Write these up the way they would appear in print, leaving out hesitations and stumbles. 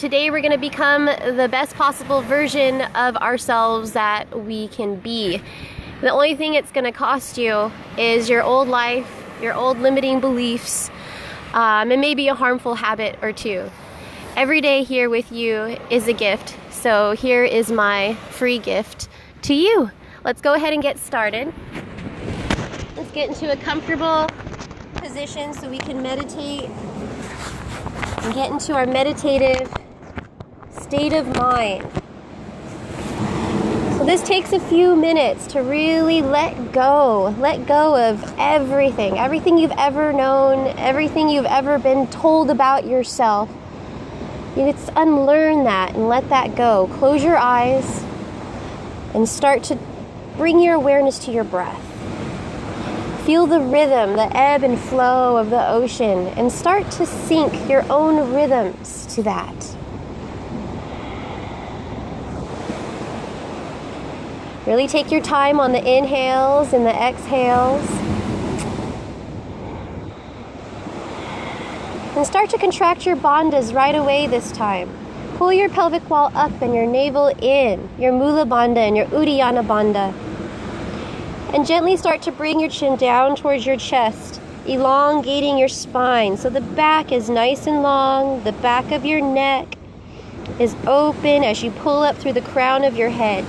Today we're going to become the best possible version of ourselves that we can be. The only thing it's going to cost you is your old life, your old limiting beliefs, and maybe a harmful habit or two. Every day here with you is a gift, so here is my free gift to you. Let's go ahead and get started. Let's get into a comfortable position so we can meditate and get into our meditative state of mind. So this takes a few minutes to really let go of everything you've ever known, everything you've ever been told about yourself. Let's unlearn that and let that go. Close your eyes and start to bring your awareness to your breath. Feel the rhythm, the ebb and flow of the ocean, and start to sync your own rhythms to that. Really take your time on the inhales and the exhales. And start to contract your bandhas right away this time. Pull your pelvic wall up and your navel in, your Mula Bandha and your Uddiyana Bandha. And gently start to bring your chin down towards your chest, elongating your spine so the back is nice and long, the back of your neck is open as you pull up through the crown of your head.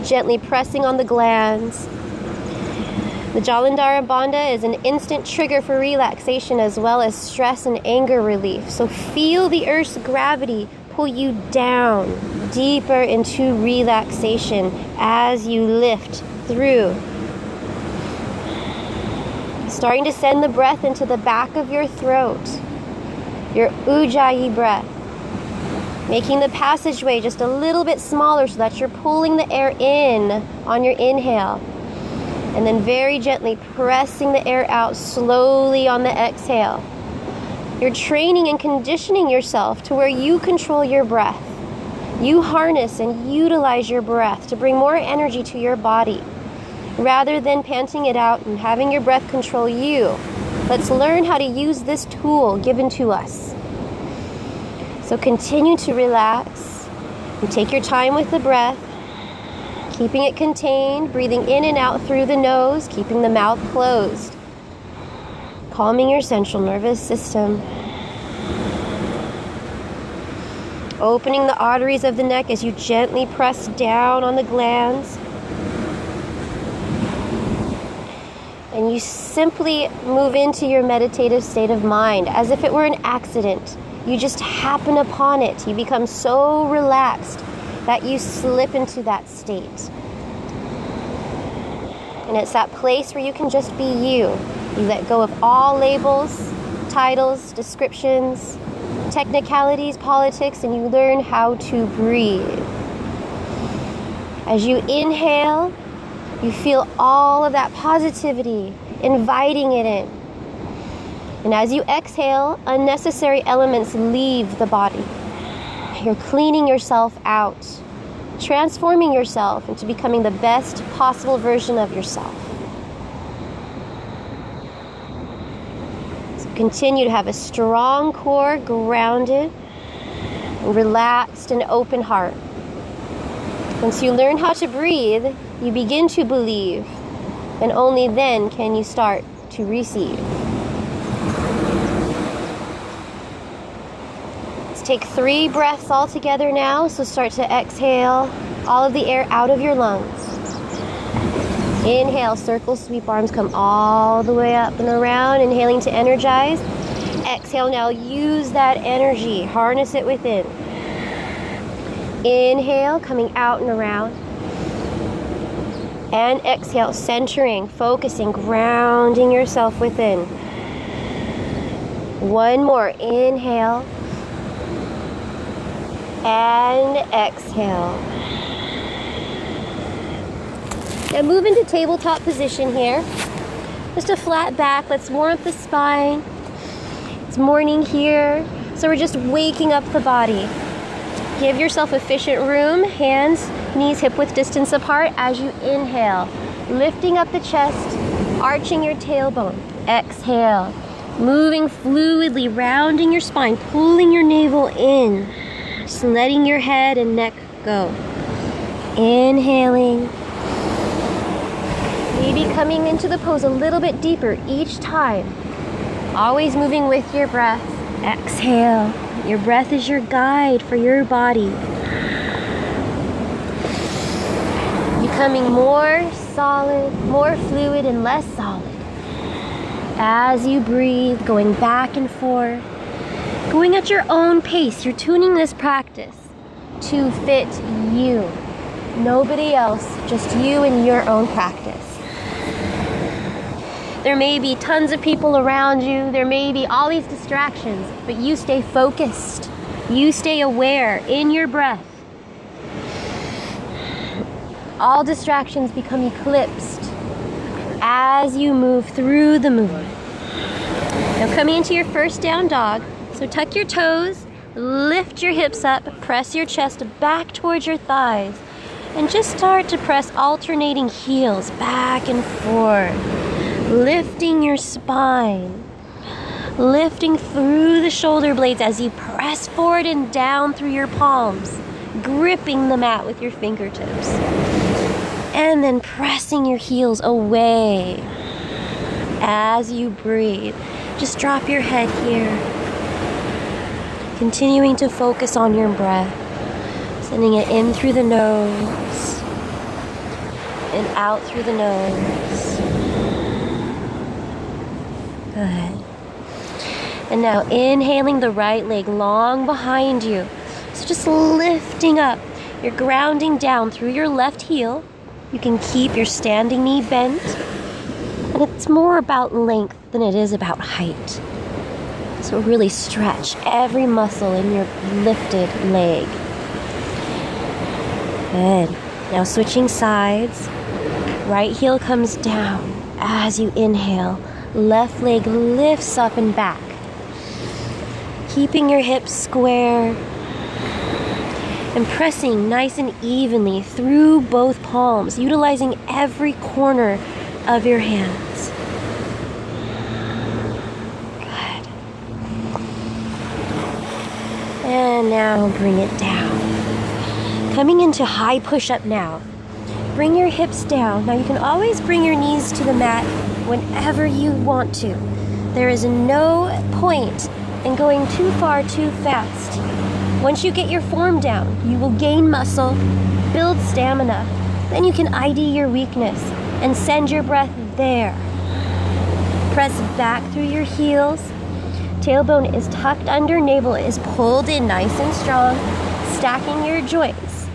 Gently pressing on the glands. The Jalandhara Bandha is an instant trigger for relaxation as well as stress and anger relief. So feel the earth's gravity pull you down deeper into relaxation as you lift through. Starting to send the breath into the back of your throat, your Ujjayi breath. Making the passageway just a little bit smaller so that you're pulling the air in on your inhale. And then very gently pressing the air out slowly on the exhale. You're training and conditioning yourself to where you control your breath. You harness and utilize your breath to bring more energy to your body, rather than panting it out and having your breath control you. Let's learn how to use this tool given to us. So continue to relax and take your time with the breath, keeping it contained, breathing in and out through the nose, keeping the mouth closed, calming your central nervous system. Opening the arteries of the neck as you gently press down on the glands. And you simply move into your meditative state of mind as if it were an accident. You just happen upon it. You become so relaxed that you slip into that state. And it's that place where you can just be you. You let go of all labels, titles, descriptions, technicalities, politics, and you learn how to breathe. As you inhale, you feel all of that positivity, inviting it in. And as you exhale, unnecessary elements leave the body. You're cleaning yourself out, transforming yourself into becoming the best possible version of yourself. So continue to have a strong core, grounded, and relaxed and open heart. Once you learn how to breathe, you begin to believe, and only then can you start to receive. Take 3 breaths all together now, so start to exhale all of the air out of your lungs. Inhale, circle, sweep arms, come all the way up and around, inhaling to energize. Exhale, now use that energy, harness it within. Inhale, coming out and around. And exhale, centering, focusing, grounding yourself within. One more, inhale. And exhale. Now move into tabletop position here. Just a flat back. Let's warm up the spine. It's morning here, so we're just waking up the body. Give yourself efficient room, hands, knees hip-width distance apart as you inhale. Lifting up the chest, arching your tailbone. Exhale. Moving fluidly, rounding your spine, pulling your navel in. Just letting your head and neck go. Inhaling. Maybe coming into the pose a little bit deeper each time. Always moving with your breath. Exhale. Your breath is your guide for your body. Becoming more solid, more fluid, and less solid. As you breathe, going back and forth, going at your own pace. You're tuning this practice to fit you. Nobody else, just you and your own practice. There may be tons of people around you. There may be all these distractions, but you stay focused. You stay aware in your breath. All distractions become eclipsed as you move through the movement. Now coming into your first down dog. So tuck your toes, lift your hips up, press your chest back towards your thighs, and just start to press alternating heels back and forth. Lifting your spine, lifting through the shoulder blades as you press forward and down through your palms, gripping the mat with your fingertips, and then pressing your heels away as you breathe. Just drop your head here, continuing to focus on your breath, sending it in through the nose and out through the nose. Good. And now inhaling the right leg long behind you. So just lifting up. You're grounding down through your left heel. You can keep your standing knee bent. And it's more about length than it is about height. So really stretch every muscle in your lifted leg. Good. Now switching sides. Right heel comes down as you inhale. Left leg lifts up and back. Keeping your hips square and pressing nice and evenly through both palms, utilizing every corner of your hands. Good. And now bring it down. Coming into high push-up now. Bring your hips down. Now you can always bring your knees to the mat whenever you want to. There is no point in going too far too fast. Once you get your form down, you will gain muscle, build stamina. Then you can ID your weakness and send your breath there. Press back through your heels. Tailbone is tucked under, navel is pulled in nice and strong, stacking your joints.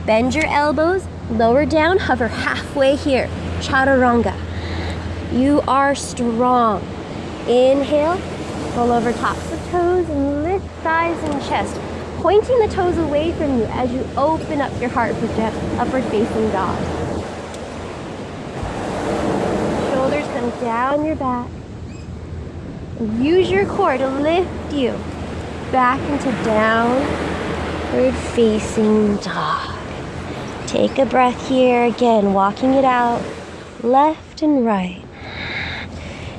Bend your elbows, lower down, hover halfway here. Chaturanga. You are strong. Inhale, roll over tops of toes and lift thighs and chest, pointing the toes away from you as you open up your heart for upward facing dog. Shoulders come down your back. And use your core to lift you back into downward facing dog. Take a breath here, again, walking it out, left and right.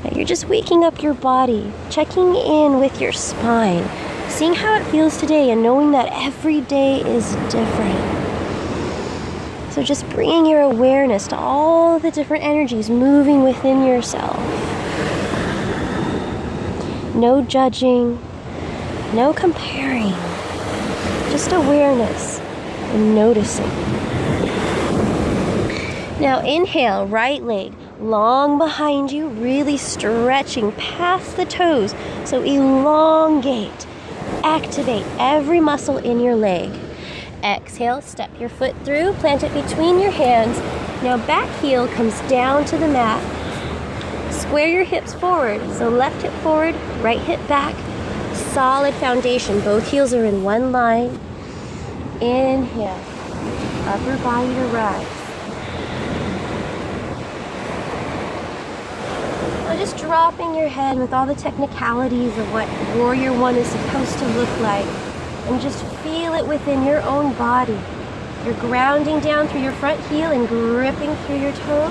Now you're just waking up your body, checking in with your spine, seeing how it feels today and knowing that every day is different. So just bringing your awareness to all the different energies moving within yourself. No judging, no comparing, just awareness and noticing. Now inhale, right leg long behind you, really stretching past the toes. So elongate, activate every muscle in your leg. Exhale, step your foot through, plant it between your hands. Now back heel comes down to the mat. Square your hips forward, so left hip forward, right hip back. Solid foundation, both heels are in one line. Inhale, upper body to rise. Just dropping your head with all the technicalities of what Warrior One is supposed to look like, and just feel it within your own body. You're grounding down through your front heel and gripping through your toe,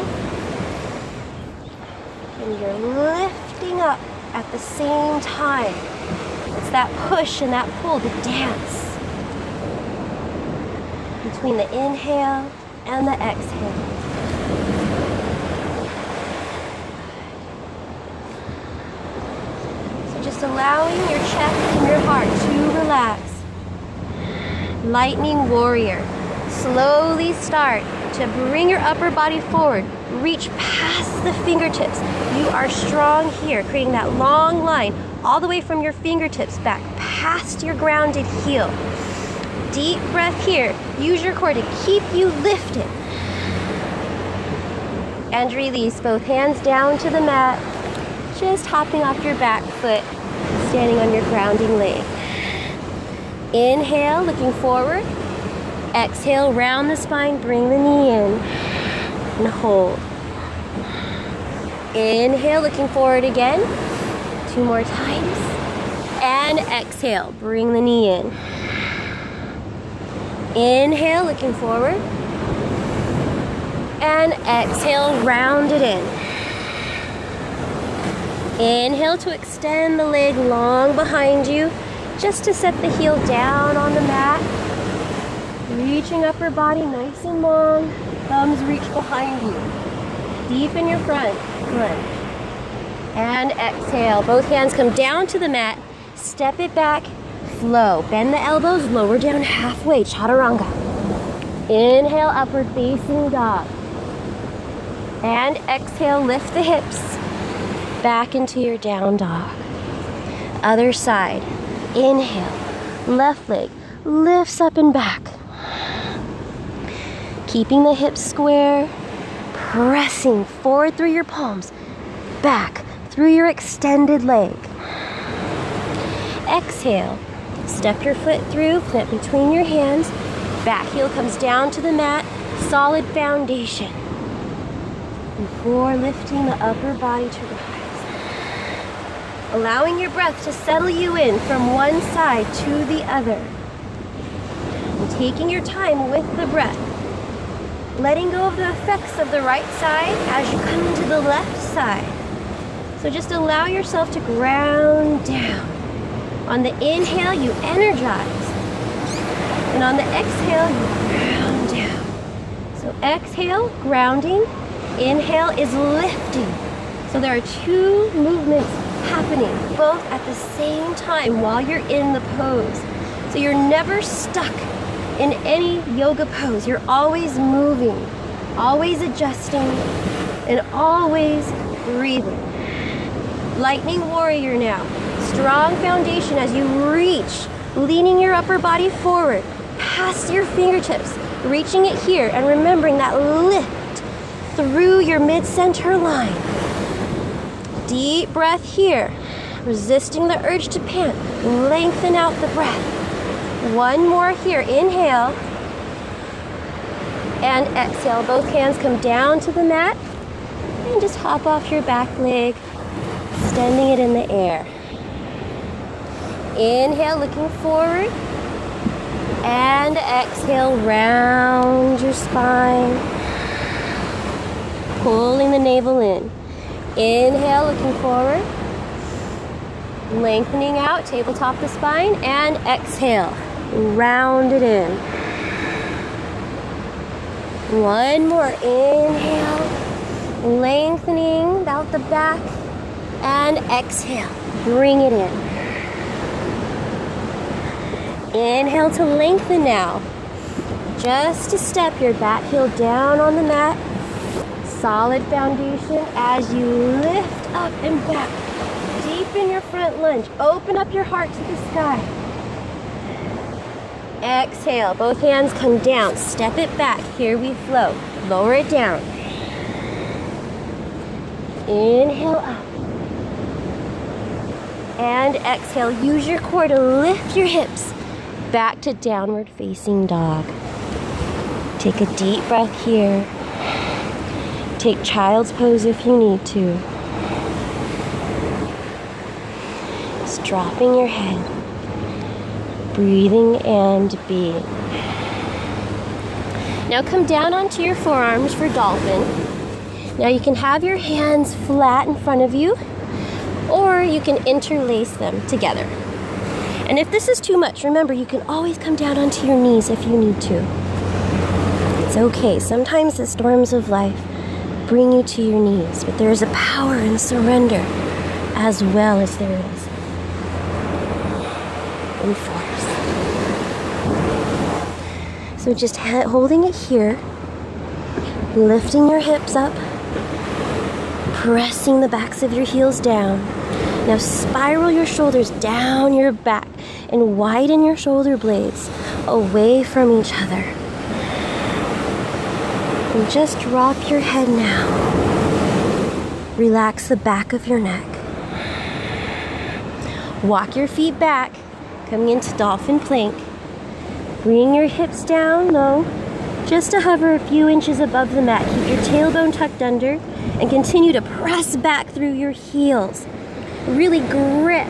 and you're lifting up at the same time. It's that push and that pull, the dance between the inhale and the exhale. So just allowing your chest and your heart to relax. Lightning Warrior. Slowly start to bring your upper body forward. Reach past the fingertips. You are strong here, creating that long line all the way from your fingertips back past your grounded heel. Deep breath here. Use your core to keep you lifted. And release. Both hands down to the mat. Just hopping off your back foot, standing on your grounding leg. Inhale, looking forward. Exhale, round the spine, bring the knee in. And hold. Inhale, looking forward again. 2 more times. And exhale, bring the knee in. Inhale, looking forward. And exhale, round it in. Inhale to extend the leg long behind you, just to set the heel down on the mat. Reaching upper body nice and long. Thumbs reach behind you. Deep in your front. Good. And exhale. Both hands come down to the mat. Step it back. Flow. Bend the elbows. Lower down halfway. Chaturanga. Inhale, upward facing dog. And exhale, lift the hips. Back into your down dog. Other side. Inhale. Left leg lifts up and back. Keeping the hips square. Pressing forward through your palms. Back through your extended leg. Exhale. Step your foot through, plant between your hands. Back heel comes down to the mat. Solid foundation. Before lifting the upper body to rise. Allowing your breath to settle you in from one side to the other. And taking your time with the breath. Letting go of the effects of the right side as you come into the left side. So just allow yourself to ground down. On the inhale, you energize. And on the exhale, you ground down. So exhale, grounding. Inhale is lifting. So there are 2 movements happening, both at the same time while you're in the pose. So you're never stuck in any yoga pose. You're always moving, always adjusting, and always breathing. Lightning Warrior now. Strong foundation as you reach, leaning your upper body forward, past your fingertips, reaching it here, and remembering that lift through your mid-center line. Deep breath here, resisting the urge to pant. Lengthen out the breath. 1 more here. Inhale. And exhale. Both hands come down to the mat. And just hop off your back leg, extending it in the air. Inhale, looking forward. And exhale, round your spine. Pulling the navel in. Inhale, looking forward. Lengthening out, tabletop the spine. And exhale, round it in. 1 more. Inhale, lengthening out the back. And exhale, bring it in. Inhale to lengthen now. Just a step, your back heel down on the mat. Solid foundation as you lift up and back. Deepen your front lunge. Open up your heart to the sky. Exhale. Both hands come down. Step it back. Here we flow. Lower it down. Inhale up. And exhale. Use your core to lift your hips. Back to downward facing dog. Take a deep breath here. Take child's pose if you need to. Just dropping your head. Breathing and being. Now come down onto your forearms for dolphin. Now you can have your hands flat in front of you, or you can interlace them together. And if this is too much, remember, you can always come down onto your knees if you need to. It's okay. Sometimes the storms of life bring you to your knees, but there is a power in surrender as well as there is in force. So just holding it here, lifting your hips up, pressing the backs of your heels down. Now spiral your shoulders down your back and widen your shoulder blades away from each other. And just drop your head now. Relax the back of your neck. Walk your feet back, coming into Dolphin Plank. Bring your hips down low, just to hover a few inches above the mat. Keep your tailbone tucked under and continue to press back through your heels. Really grip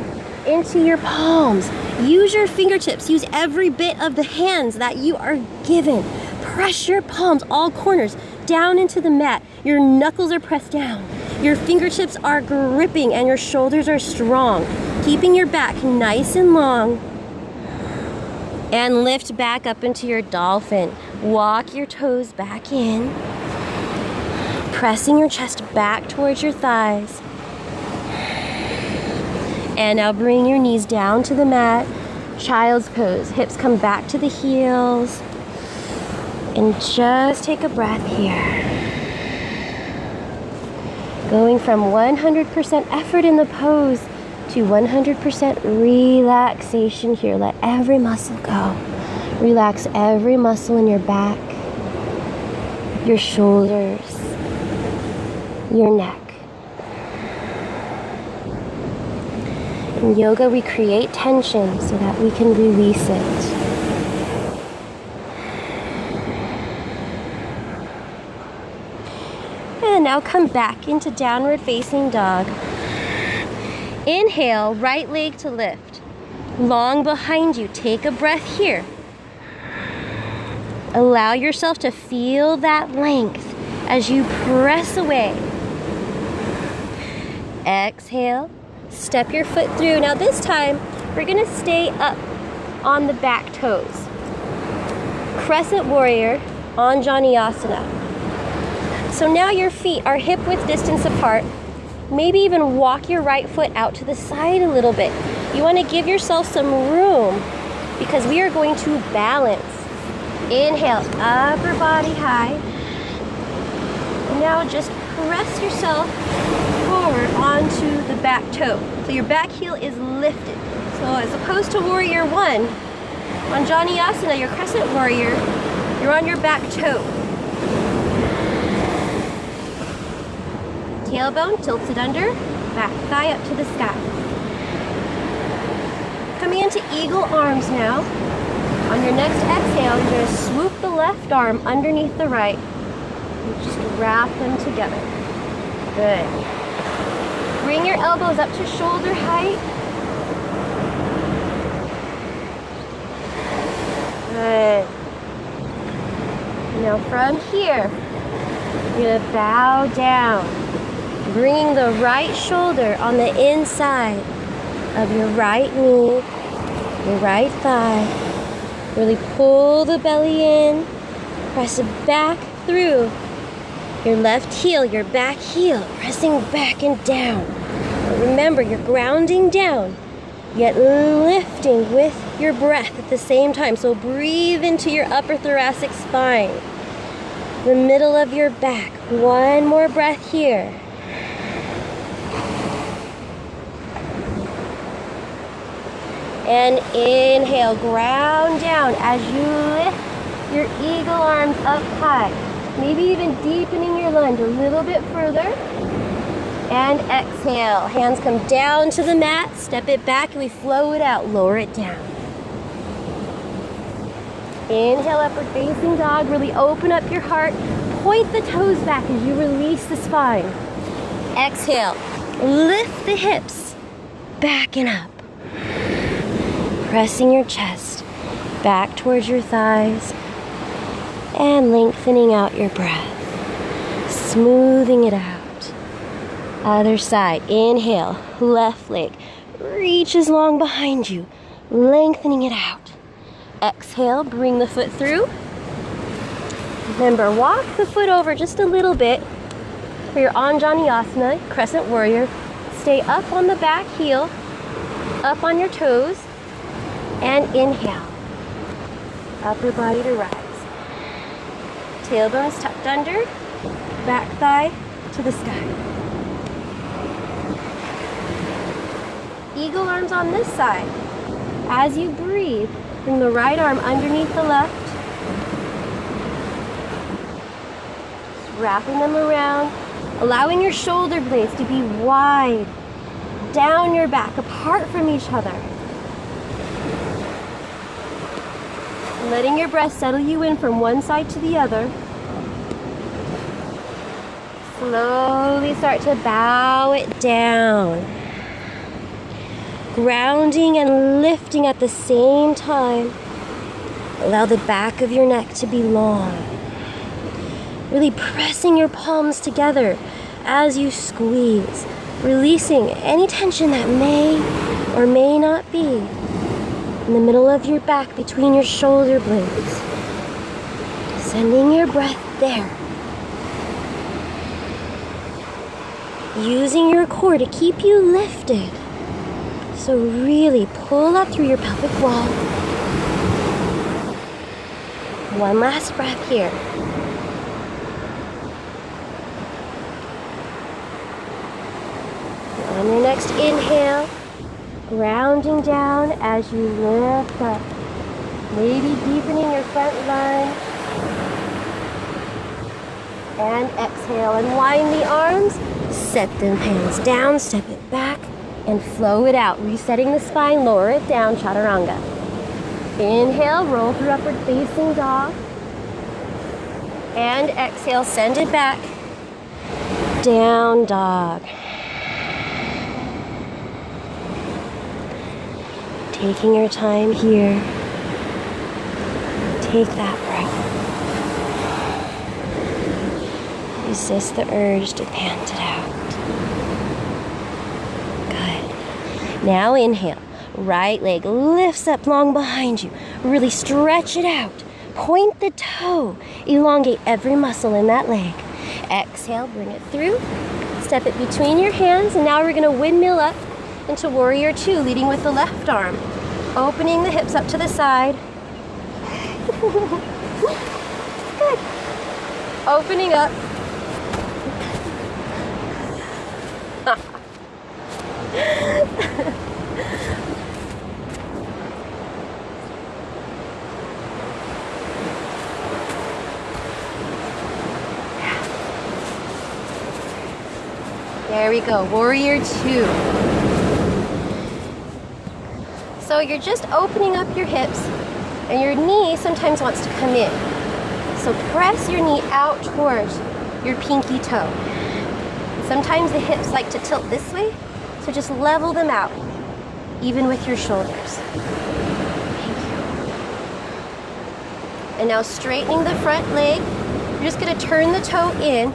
into your palms. Use your fingertips. Use every bit of the hands that you are given. Press your palms, all corners, down into the mat. Your knuckles are pressed down. Your fingertips are gripping and your shoulders are strong. Keeping your back nice and long. And lift back up into your dolphin. Walk your toes back in. Pressing your chest back towards your thighs. And now bring your knees down to the mat. Child's pose. Hips come back to the heels. And just take a breath here. Going from 100% effort in the pose to 100% relaxation here. Let every muscle go. Relax every muscle in your back, your shoulders, your neck. In yoga, we create tension so that we can release it. And now come back into downward facing dog. Inhale, right leg to lift. Long behind you. Take a breath here. Allow yourself to feel that length as you press away. Exhale. Step your foot through. Now this time, we're going to stay up on the back toes. Crescent Warrior, Anjaneyasana. So now your feet are hip width distance apart. Maybe even walk your right foot out to the side a little bit. You want to give yourself some room because we are going to balance. Inhale, upper body high. And now just press yourself forward onto the back toe. So your back heel is lifted. So as opposed to Warrior 1, on Anjaneyasana, your Crescent Warrior, you're on your back toe. Tailbone tilted under, back thigh up to the sky. Coming into eagle arms now. On your next exhale, you're going to swoop the left arm underneath the right and just wrap them together. Good. Bring your elbows up to shoulder height. Good. Now from here, you're going to bow down, bringing the right shoulder on the inside of your right knee, your right thigh. Really pull the belly in, press it back through your left heel, your back heel, pressing back and down. But remember, you're grounding down, yet lifting with your breath at the same time. So breathe into your upper thoracic spine, the middle of your back. One more breath here. And inhale, ground down as you lift your eagle arms up high. Maybe even deepening your lunge a little bit further. And exhale, hands come down to the mat, step it back, and we flow it out, lower it down. Inhale, upward facing dog, really open up your heart. Point the toes back as you release the spine. Exhale, lift the hips, back and up. Pressing your chest back towards your thighs and lengthening out your breath, smoothing it out. Other side. Inhale, left leg reaches long behind you, lengthening it out. Exhale, bring the foot through. Remember, walk the foot over just a little bit for your Anjaneyasana, crescent warrior. Stay up on the back heel, up on your toes, and inhale. Upper body to rise. Tailbones tucked under, back thigh to the sky. Eagle arms on this side. As you breathe, bring the right arm underneath the left. Just wrapping them around, allowing your shoulder blades to be wide, down your back, apart from each other. Letting your breath settle you in from one side to the other. Slowly start to bow it down. Grounding and lifting at the same time. Allow the back of your neck to be long. Really pressing your palms together as you squeeze, releasing any tension that may or may not be in the middle of your back between your shoulder blades. Sending your breath there. Using your core to keep you lifted. So really pull up through your pelvic wall. One last breath here. On your next inhale, grounding down as you lift up. Maybe deepening your front lunge. And exhale, unwind the arms, set the hands down, step it back, and flow it out, resetting the spine, lower it down, chaturanga. Inhale, roll through upward facing dog. And exhale, send it back, down dog. Taking your time here. Take that breath. Resist the urge to pant it out. Good. Now inhale. Right leg lifts up long behind you. Really stretch it out. Point the toe. Elongate every muscle in that leg. Exhale, bring it through. Step it between your hands. And now we're going to windmill up into Warrior 2, leading with the left arm. Opening the hips up to the side. Good. Opening up. There we go, Warrior 2. So you're just opening up your hips and your knee sometimes wants to come in. So press your knee out towards your pinky toe. Sometimes the hips like to tilt this way, so just level them out, even with your shoulders. Thank you. And now straightening the front leg, you're just gonna turn the toe in.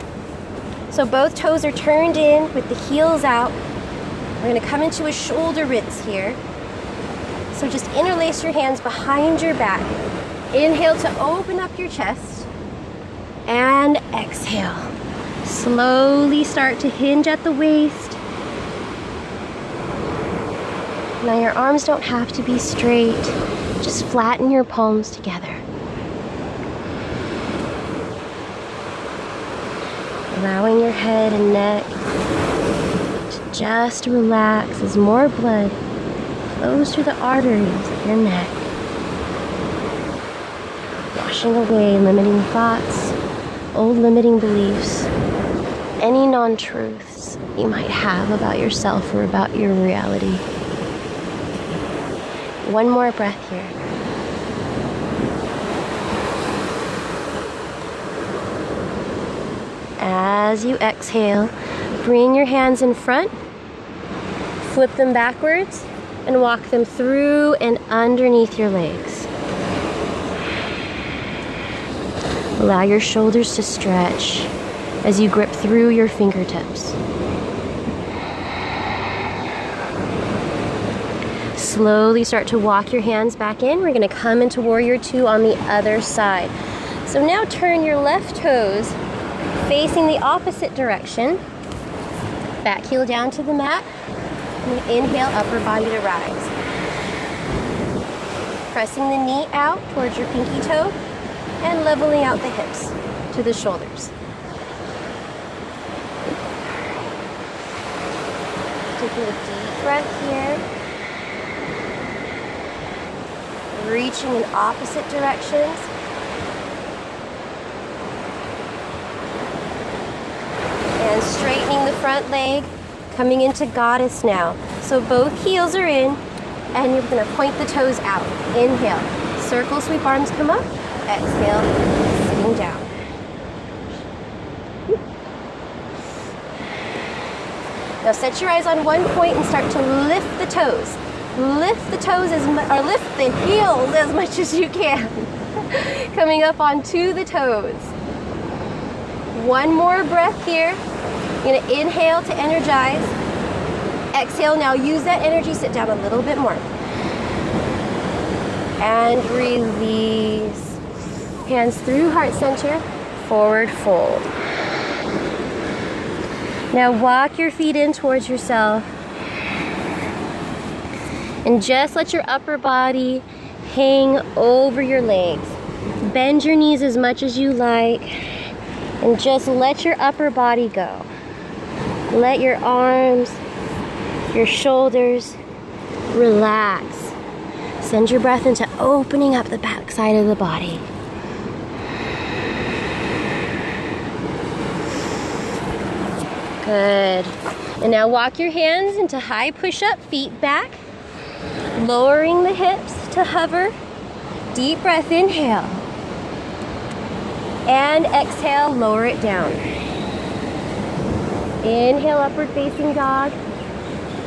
So both toes are turned in with the heels out. We're gonna come into a shoulder rinse here. So just interlace your hands behind your back. Inhale to open up your chest. And exhale. Slowly start to hinge at the waist. Now your arms don't have to be straight. Just flatten your palms together. Allowing your head and neck to just relax as more blood flows through the arteries of your neck. Washing away limiting thoughts, old limiting beliefs, any non-truths you might have about yourself or about your reality. One more breath here. As you exhale, bring your hands in front, flip them backwards, and walk them through and underneath your legs. Allow your shoulders to stretch as you grip through your fingertips. Slowly start to walk your hands back in. We're going to come into Warrior 2 on the other side. So now turn your left toes facing the opposite direction. Back heel down to the mat. And inhale, upper body to rise. Pressing the knee out towards your pinky toe and leveling out the hips to the shoulders. Taking a deep breath here. Reaching in opposite directions. And straightening the front leg, coming into Goddess now. So both heels are in, and you're going to point the toes out. Inhale, circle, sweep arms, come up. Exhale, sitting down. Now set your eyes on one point and start to lift the toes. Lift the toes or lift the heels as much as you can. Coming up onto the toes. One more breath here. You're gonna inhale to energize. Exhale, now use that energy, sit down a little bit more. And release. Hands through heart center, forward fold. Now walk your feet in towards yourself. And just let your upper body hang over your legs. Bend your knees as much as you like. And just let your upper body go. Let your arms, your shoulders relax. Send your breath into opening up the back side of the body. Good. And now walk your hands into high push-up, feet back. Lowering the hips to hover. Deep breath, inhale. And exhale, lower it down. Inhale, upward facing dog.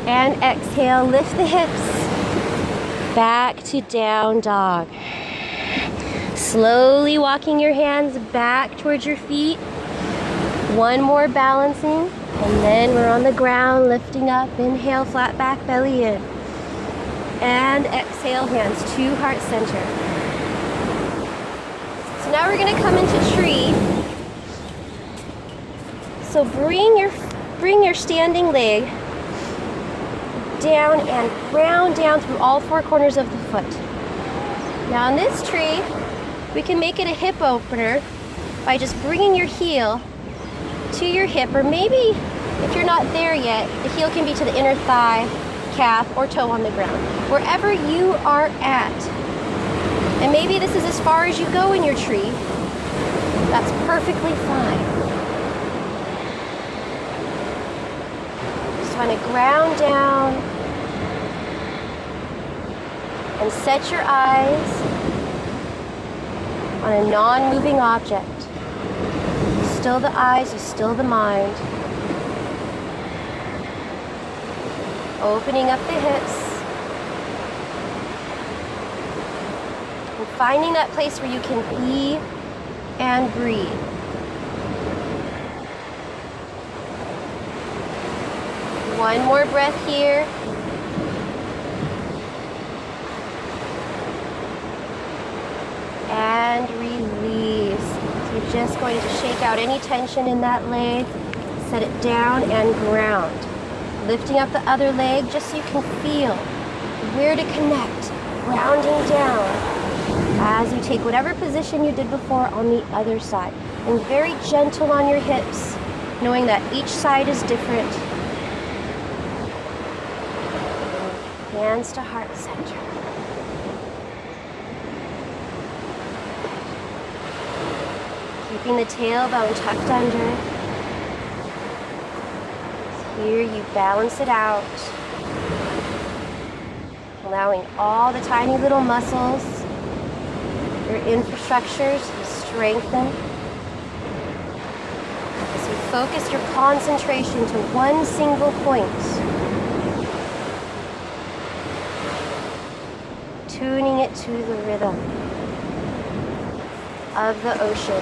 And exhale, lift the hips. Back to down dog. Slowly walking your hands back towards your feet. One more balancing. And then we're on the ground, lifting up. Inhale, flat back, belly in. And exhale, hands to heart center. So now we're going to come into tree. So bring your standing leg down and round down through all four corners of the foot. Now in this tree, we can make it a hip opener by just bringing your heel to your hip, or maybe if you're not there yet, the heel can be to the inner thigh, calf, or toe on the ground. Wherever you are at. And maybe this is as far as you go in your tree. That's perfectly fine. Just want to ground down and set your eyes on a non-moving object. You still the eyes, you still the mind. Opening up the hips. And finding that place where you can be and breathe. One more breath here. And release. So you're just going to shake out any tension in that leg. Set it down and ground. Lifting up the other leg just so you can feel where to connect. Grounding down as you take whatever position you did before on the other side. And very gentle on your hips, knowing that each side is different. Hands to heart center. Keeping the tailbone tucked under. Here you balance it out. Allowing all the tiny little muscles, your infrastructures to strengthen. As you focus your concentration to one single point. Tuning it to the rhythm of the ocean.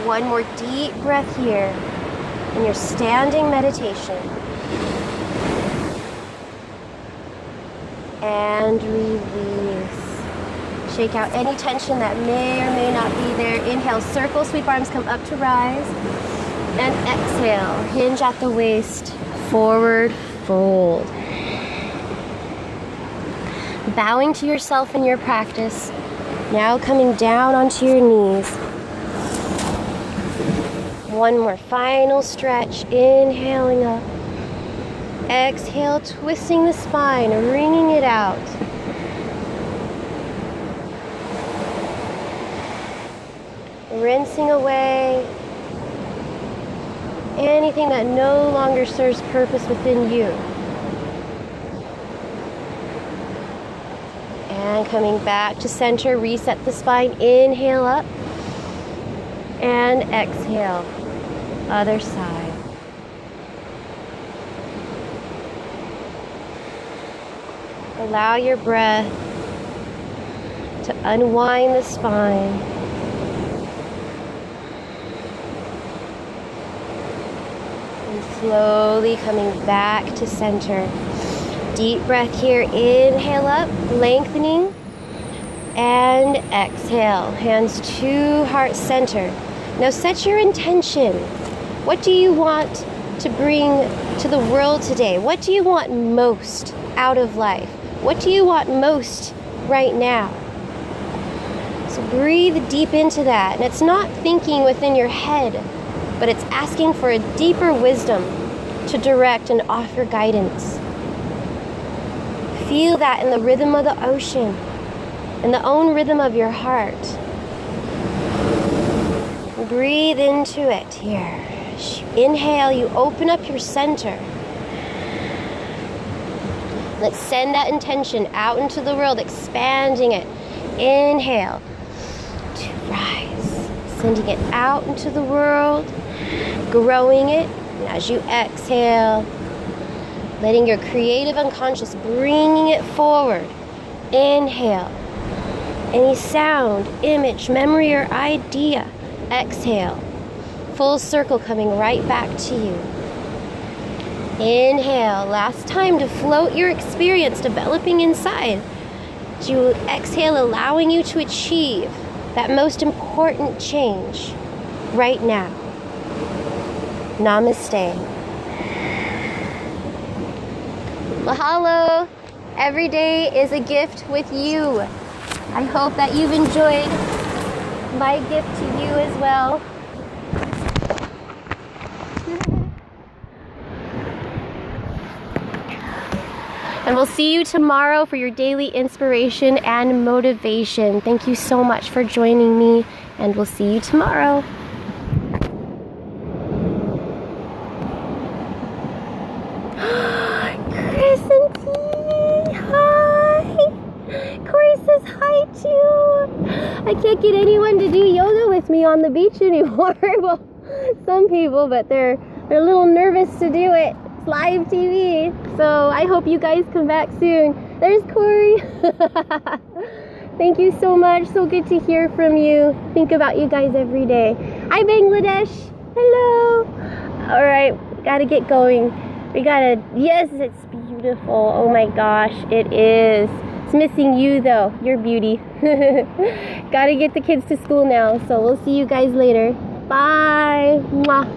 One more deep breath here in your standing meditation. And release. Shake out any tension that may or may not be there. Inhale, circle, sweep arms, come up to rise. And exhale, hinge at the waist, forward fold. Bowing to yourself in your practice. Now coming down onto your knees. One more final stretch, inhaling up. Exhale, twisting the spine, wringing it out. Rinsing away anything that no longer serves purpose within you. And coming back to center, reset the spine, inhale up. And exhale, other side. Allow your breath to unwind the spine. And slowly coming back to center. Deep breath here, inhale up, lengthening. And exhale, hands to heart center. Now set your intention. What do you want to bring to the world today? What do you want most out of life? What do you want most right now? So breathe deep into that. And it's not thinking within your head, but it's asking for a deeper wisdom to direct and offer guidance. Feel that in the rhythm of the ocean, in the own rhythm of your heart. Breathe into it here. Inhale, you open up your center. Let's send that intention out into the world, expanding it. Inhale to rise. Sending it out into the world, growing it. And as you exhale, letting your creative unconscious, bringing it forward. Inhale. Any sound, image, memory, or idea. Exhale. Full circle coming right back to you. Inhale. Last time to float your experience developing inside. As you exhale, allowing you to achieve that most important change right now. Namaste. Mahalo. Every day is a gift with you. I hope that you've enjoyed my gift to you as well. And we'll see you tomorrow for your daily inspiration and motivation. Thank you so much for joining me, and we'll see you tomorrow. Chris and T, hi! Corey says hi too. I can't get anyone to do yoga with me on the beach anymore. Well, some people, but they're a little nervous to do it. It's live TV. So I hope you guys come back soon. There's Corey. Thank you so much. So good to hear from you. Think about you guys every day. Hi, Bangladesh. Hello. All right, gotta get going. Yes, it's beautiful. Oh my gosh, it is. It's missing you though, your beauty. Gotta get the kids to school now, so we'll see you guys later. Bye. Mwah.